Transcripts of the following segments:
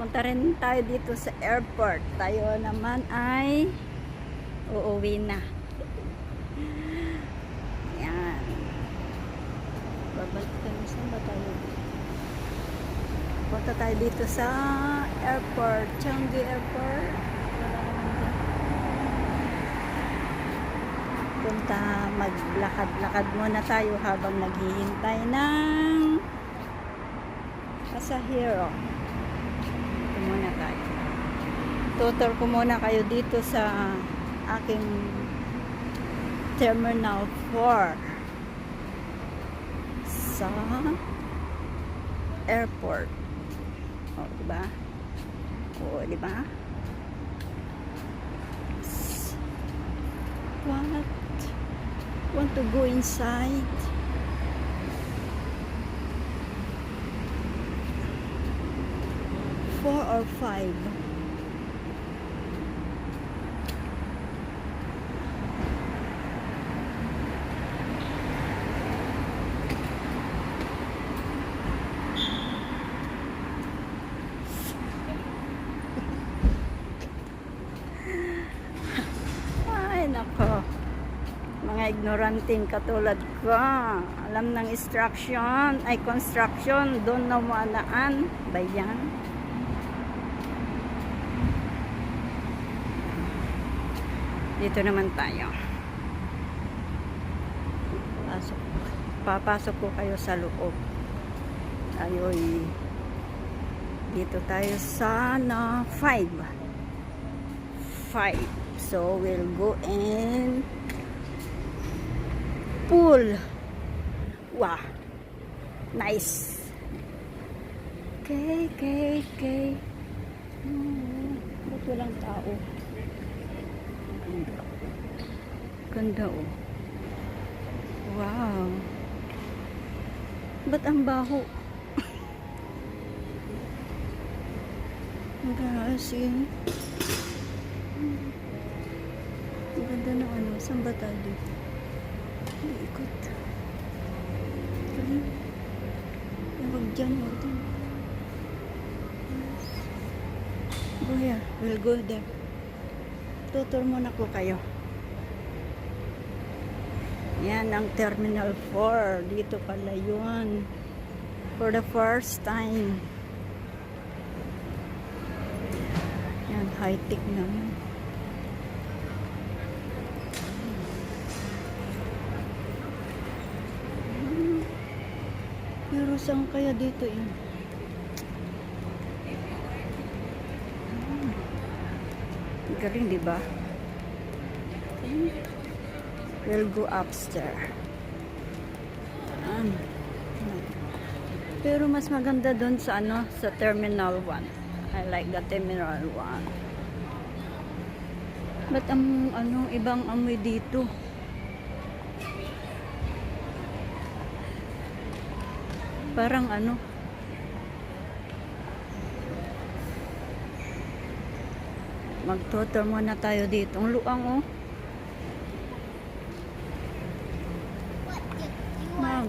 Punta rin tayo dito sa airport. Tayo naman ay uuwi na. Yan. Babalik tayo. Saan ba tayo? Punta tayo dito sa airport. Changi Airport. Wala naman dyan. Punta, maglakad-lakad muna tayo habang naghihintay ng pasahero. Ito muna tayo. Tutor ko muna kayo dito sa aking Terminal 4 sa airport. O, diba? O, diba? What? Want to go inside? Four or five? Ay, nako. Mga ignoranting katulad ko. Alam ng instruction, ay construction, doon na maanaan. Bayan. Dito naman tayo. Papasok ko kayo sa loob. Tayo'y dito tayo sa 5. So we'll go in pool. Wow. Nice. Okay. Ba't walang tao? Ganda oh. Wow. Ba't ang baho? Ang gasin. Ang ganda ng ano. Saan ba tayo dito? Ikot. Huwag dyan. Go here. We'll go there. Tutor muna ko kayo. Yan ang Terminal 4. Dito pala yun. For the first time. Yan, high-tech naman. Pero saan kaya dito yun? Galing, diba? We'll go upstairs. Pero mas maganda doon sa ano, sa Terminal 1. I like the Terminal 1. Ba't ang ano, ibang amoy dito? Parang ano? Mag-tour muna tayo dito. Ang luang oh.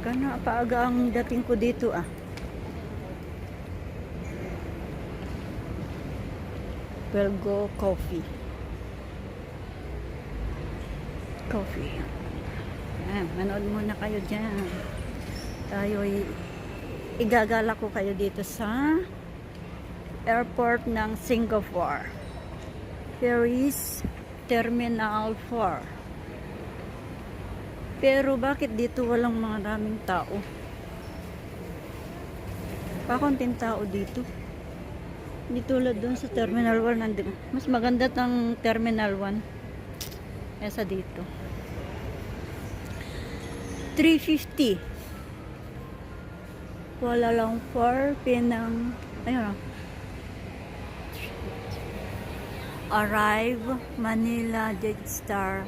Gana, paaga ang dating ko dito ah. We'll go coffee. Ayan, manood muna kayo dyan. Tayo'y igagala ko kayo dito sa airport ng Singapore. Here is Terminal 4. Pero bakit dito walang maraming tao? Pakunting tao dito. Hindi tulad doon sa Terminal 1. Mas maganda ng Terminal 1 kaysa dito. 350. Kuala Lumpur, Penang. Ayun. Arrive Manila Jetstar.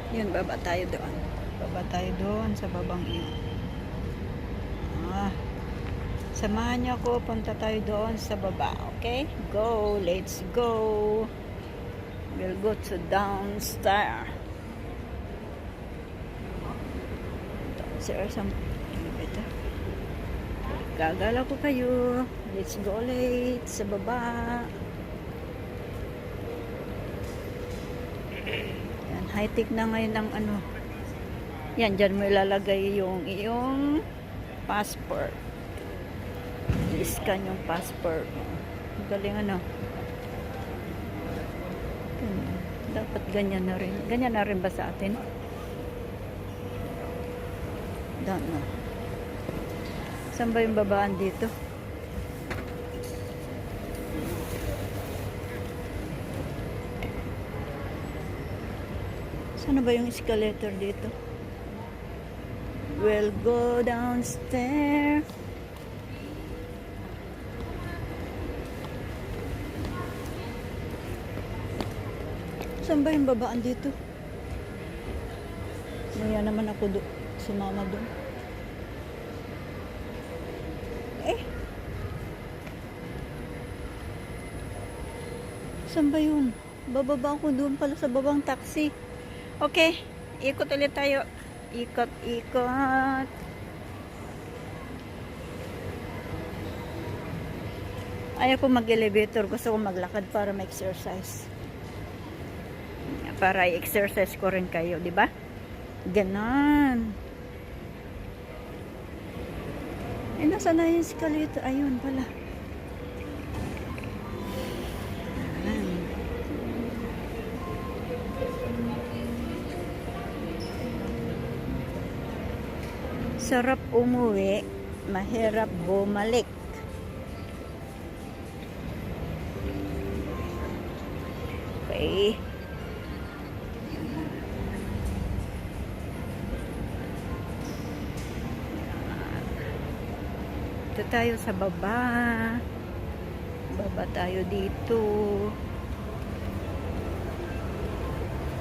Yun, baba tayo doon. Baba tayo doon sa babang iyon. Ah, samahan niyo ako. Punta tayo doon sa baba. Okay? Go. Let's go. We'll go to downstairs. Downstairs ang elevator. Gagala ko kayo. Let's go ulit sa baba. Yan, high-tech na ngayon ang ano. Yan, dyan mo ilalagay yung iyong passport. I-scan yung passport. Galing ano. Dapat ganyan na rin. Ganyan na rin ba sa atin? Don't know. Saan ba yung babaan dito? Saan ba yung escalator dito? We'll go downstairs. Saan ba yung babaan dito? Maya naman ako sumama doon. Saan ba yun? Bababa ako doon pala sa babang taxi. Okay, ikot ulit tayo. Ikot, ikot. Ayaw ko mag-elevator. Gusto ko maglakad para ma-exercise. Para i-exercise ko rin kayo, di ba? Ganon. Eh, nasa na yung escalator? Ayun pala. Sarap umuwi, mahirap bumalik. Okay. Ito tayo sa baba. Baba tayo dito.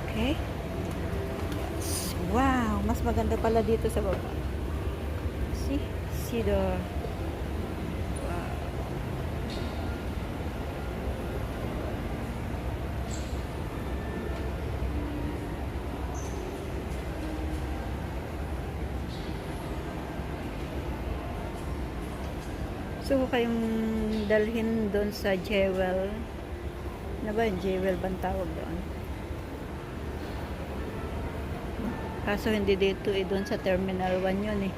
Okay. Yes. Wow, mas maganda pala dito sa baba. See the wow. So kayong dalhin doon sa Jewel. Ano ba yung Jewel bang tawag doon? Kaso hindi dito doon sa Terminal 1 yun eh.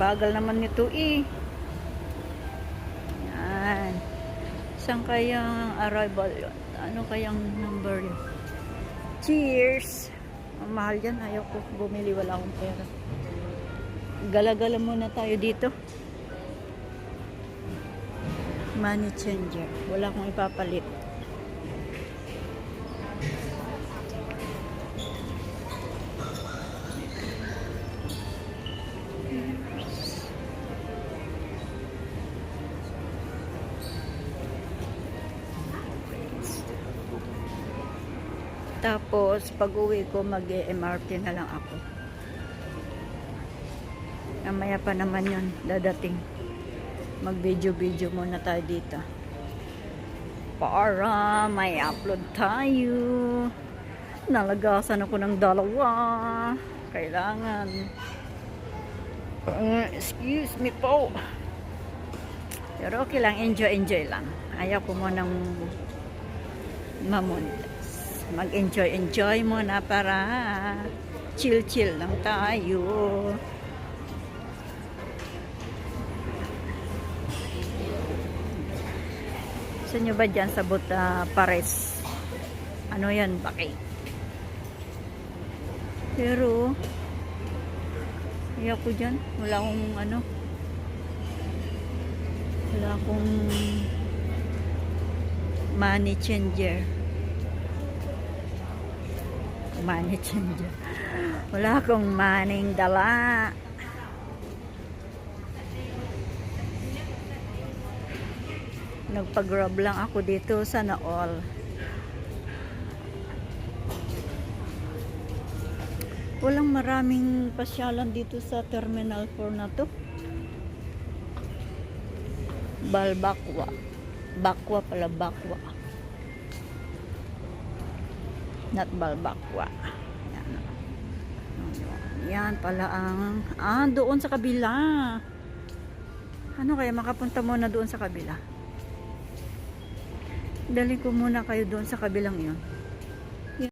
Bagal naman nito eh. Yan. Saan kayang arrival yun? Ano kayang number yun? Cheers! Ang mahal yan. Ayaw ko bumili. Wala akong pera. Gala-gala muna tayo dito. Money changer. Wala akong ipapalit. Tapos, pag uwi ko, mag-MRT na lang ako. Namaya pa naman yun, dadating. Mag-video-video muna tayo dito. Para may upload tayo. Nalagasan ako ng dalawa. Kailangan. Excuse me po. Pero okay lang, enjoy lang. Ayaw ko munang mamunta. Mag-enjoy muna para chill lang tayo. Gusto nyo ba dyan sa Pares? Ano yan? Bakit? Pero ayaw ko dyan. Wala akong ano. Wala akong money changer. Money changer. Wala akong maning dala. Nagpag-grab lang ako dito, sana all. Walang maraming pasyalan dito sa Terminal 4 na to. Balbakwa. Bakwa pala, Bakwa. Not Balbakwa. Yan. Yan pala ang... doon sa kabila. Ano kaya makapunta muna doon sa kabila? Dali ko muna kayo doon sa kabilang iyon.